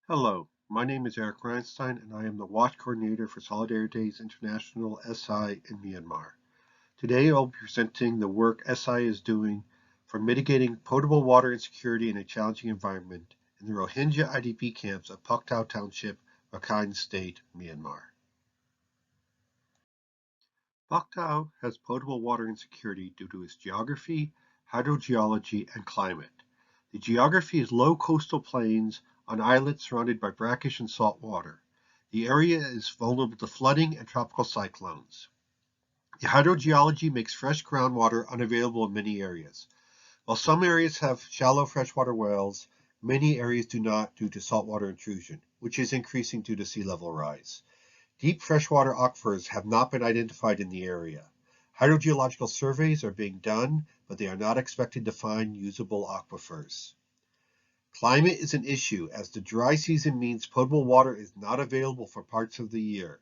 Hello, my name is Eric Rheinstein and I am the Watch Coordinator for Solidarités International SI in Myanmar. Today I'll be presenting the work SI is doing for mitigating potable water insecurity in a challenging environment in the Rohingya IDP camps of Bouquet Township, Rakhine State, Myanmar. Bouquet has potable water insecurity due to its geography, hydrogeology, and climate. The geography is low coastal plains on islets surrounded by brackish and salt water. The area is vulnerable to flooding and tropical cyclones. The hydrogeology makes fresh groundwater unavailable in many areas. While some areas have shallow freshwater wells, many areas do not due to saltwater intrusion, which is increasing due to sea level rise. Deep freshwater aquifers have not been identified in the area. Hydrogeological surveys are being done, but they are not expected to find usable aquifers. Climate is an issue as the dry season means potable water is not available for parts of the year.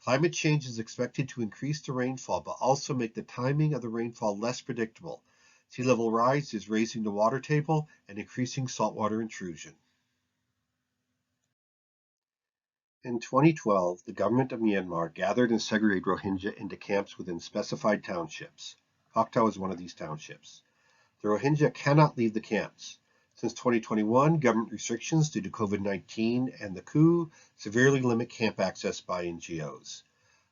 Climate change is expected to increase the rainfall but also make the timing of the rainfall less predictable. Sea level rise is raising the water table and increasing saltwater intrusion. In 2012, the government of Myanmar gathered and segregated Rohingya into camps within specified townships. Bouquet is one of these townships. The Rohingya cannot leave the camps. Since 2021, government restrictions due to COVID-19 and the coup severely limit camp access by NGOs.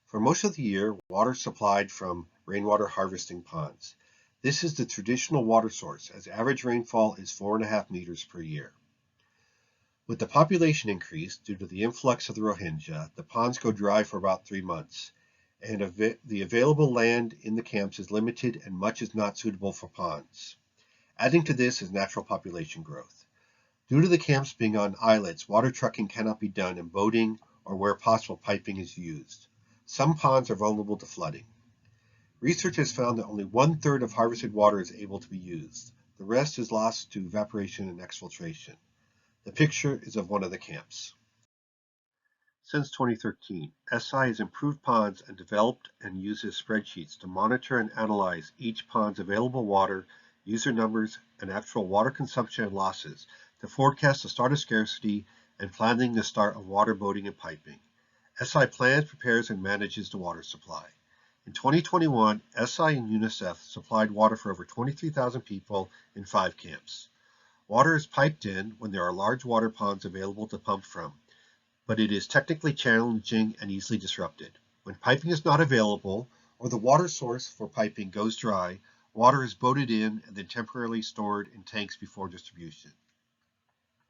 For most of the year, water is supplied from rainwater harvesting ponds. This is the traditional water source, as average rainfall is 4.5 meters per year. With the population increase due to the influx of the Rohingya, the ponds go dry for about 3 months, and the available land in the camps is limited and much is not suitable for ponds. Adding to this is natural population growth. Due to the camps being on islets, water trucking cannot be done and boating or where possible piping is used. Some ponds are vulnerable to flooding. Research has found that only 1/3 of harvested water is able to be used. The rest is lost to evaporation and exfiltration. The picture is of one of the camps. Since 2013, SI has improved ponds and developed and uses spreadsheets to monitor and analyze each pond's available water, user numbers, and actual water consumption and losses to forecast the start of scarcity and planning the start of water boating and piping. SI plans, prepares, and manages the water supply. In 2021, SI and UNICEF supplied water for over 23,000 people in 5 camps. Water is piped in when there are large water ponds available to pump from, but it is technically challenging and easily disrupted. When piping is not available, or the water source for piping goes dry, water is boated in and then temporarily stored in tanks before distribution.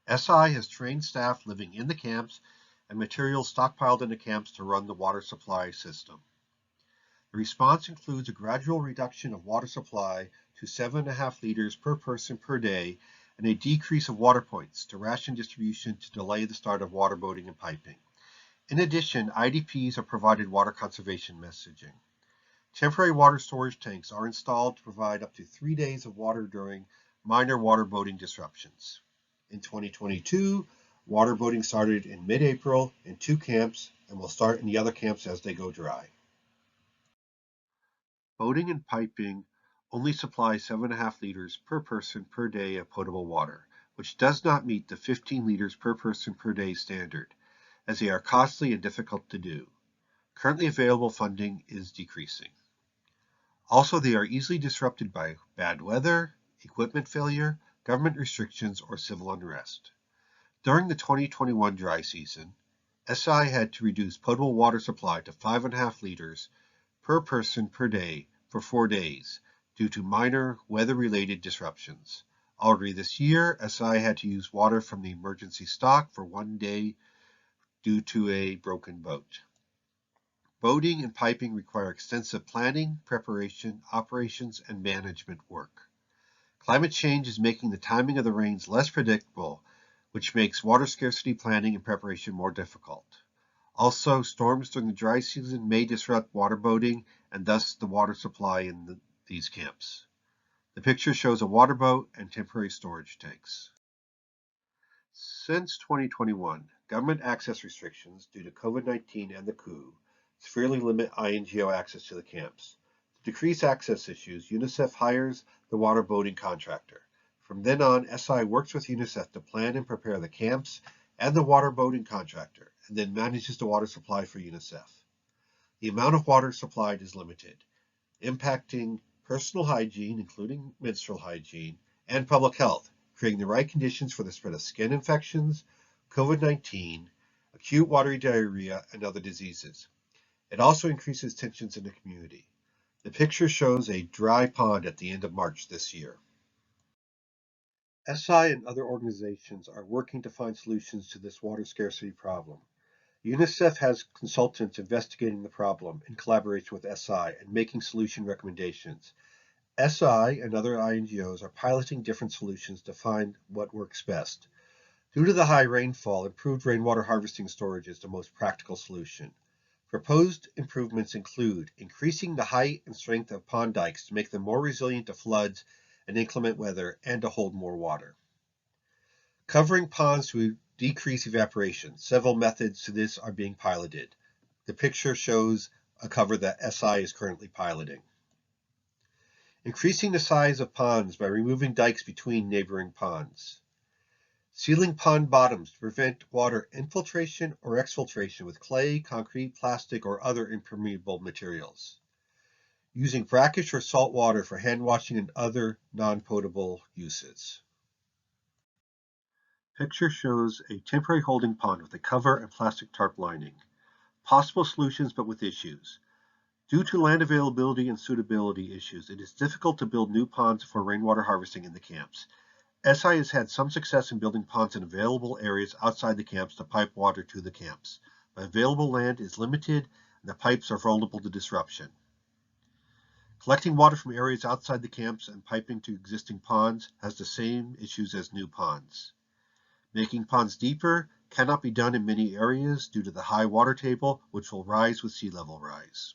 SI has trained staff living in the camps and materials stockpiled in the camps to run the water supply system. The response includes a gradual reduction of water supply to 7.5 liters per person per day and a decrease of water points to ration distribution to delay the start of water boating and piping. In addition, IDPs are provided water conservation messaging. Temporary water storage tanks are installed to provide up to 3 days of water during minor water boating disruptions. In 2022, water boating started in mid-April in 2 camps and will start in the other camps as they go dry. Boating and piping only supply 7.5 liters per person per day of potable water, which does not meet the 15 liters per person per day standard, as they are costly and difficult to do. Currently available funding is decreasing. Also, they are easily disrupted by bad weather, equipment failure, government restrictions, or civil unrest. During the 2021 dry season, SI had to reduce potable water supply to 5.5 liters per person per day for 4 days due to minor weather-related disruptions. Already this year, SI had to use water from the emergency stock for 1 day due to a broken boat. Boating and piping require extensive planning, preparation, operations, and management work. Climate change is making the timing of the rains less predictable, which makes water scarcity planning and preparation more difficult. Also, storms during the dry season may disrupt water boating and thus the water supply in these camps. The picture shows a water boat and temporary storage tanks. Since 2021, government access restrictions due to COVID-19 and the coup severely limit INGO access to the camps. To decrease access issues, UNICEF hires the water boating contractor. From then on, SI works with UNICEF to plan and prepare the camps and the water boating contractor, and then manages the water supply for UNICEF. The amount of water supplied is limited, impacting personal hygiene, including menstrual hygiene, and public health, creating the right conditions for the spread of skin infections, COVID-19, acute watery diarrhea, and other diseases. It also increases tensions in the community. The picture shows a dry pond at the end of March this year. SI and other organizations are working to find solutions to this water scarcity problem. UNICEF has consultants investigating the problem in collaboration with SI and making solution recommendations. SI and other INGOs are piloting different solutions to find what works best. Due to the high rainfall, improved rainwater harvesting storage is the most practical solution. Proposed improvements include increasing the height and strength of pond dikes to make them more resilient to floods and inclement weather and to hold more water. Covering ponds to decrease evaporation. Several methods to this are being piloted. The picture shows a cover that SI is currently piloting. Increasing the size of ponds by removing dikes between neighboring ponds. Sealing pond bottoms to prevent water infiltration or exfiltration with clay, concrete, plastic, or other impermeable materials. Using brackish or salt water for hand washing and other non-potable uses. Picture shows a temporary holding pond with a cover and plastic tarp lining. Possible solutions but with issues. Due to land availability and suitability issues, it is difficult to build new ponds for rainwater harvesting in the camps. SI has had some success in building ponds in available areas outside the camps to pipe water to the camps, but available land is limited and the pipes are vulnerable to disruption. Collecting water from areas outside the camps and piping to existing ponds has the same issues as new ponds. Making ponds deeper cannot be done in many areas due to the high water table, which will rise with sea level rise.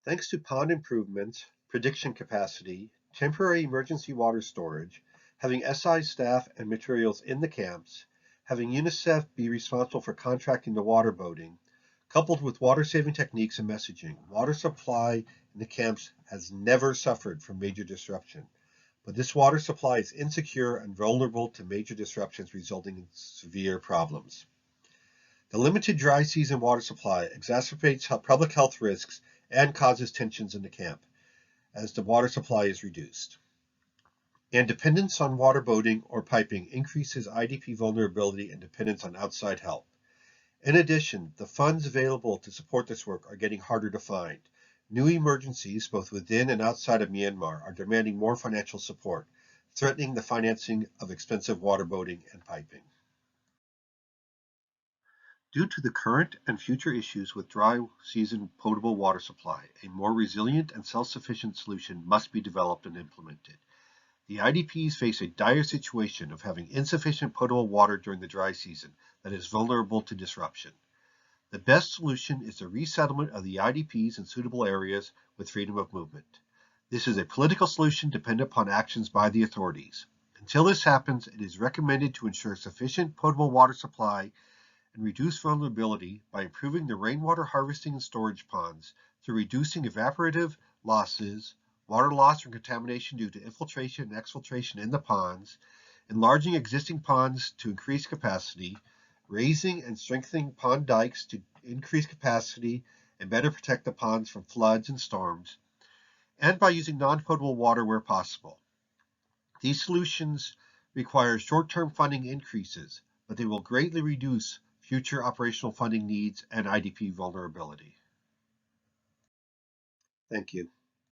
Thanks to pond improvements, prediction capacity, temporary emergency water storage, having SI staff and materials in the camps, having UNICEF be responsible for contracting the water boating, coupled with water-saving techniques and messaging, water supply in the camps has never suffered from major disruption. But this water supply is insecure and vulnerable to major disruptions resulting in severe problems. The limited dry season water supply exacerbates public health risks and causes tensions in the camp as the water supply is reduced. And dependence on water boating or piping increases IDP vulnerability and dependence on outside help. In addition, the funds available to support this work are getting harder to find. New emergencies, both within and outside of Myanmar, are demanding more financial support, threatening the financing of expensive water boating and piping. Due to the current and future issues with dry season potable water supply, a more resilient and self-sufficient solution must be developed and implemented. The IDPs face a dire situation of having insufficient potable water during the dry season that is vulnerable to disruption. The best solution is the resettlement of the IDPs in suitable areas with freedom of movement. This is a political solution dependent upon actions by the authorities. Until this happens, it is recommended to ensure sufficient potable water supply and reduce vulnerability by improving the rainwater harvesting and storage ponds through reducing evaporative losses, water loss from contamination due to infiltration and exfiltration in the ponds, enlarging existing ponds to increase capacity, raising and strengthening pond dikes to increase capacity and better protect the ponds from floods and storms, and by using non-potable water where possible. These solutions require short-term funding increases, but they will greatly reduce future operational funding needs and IDP vulnerability. Thank you.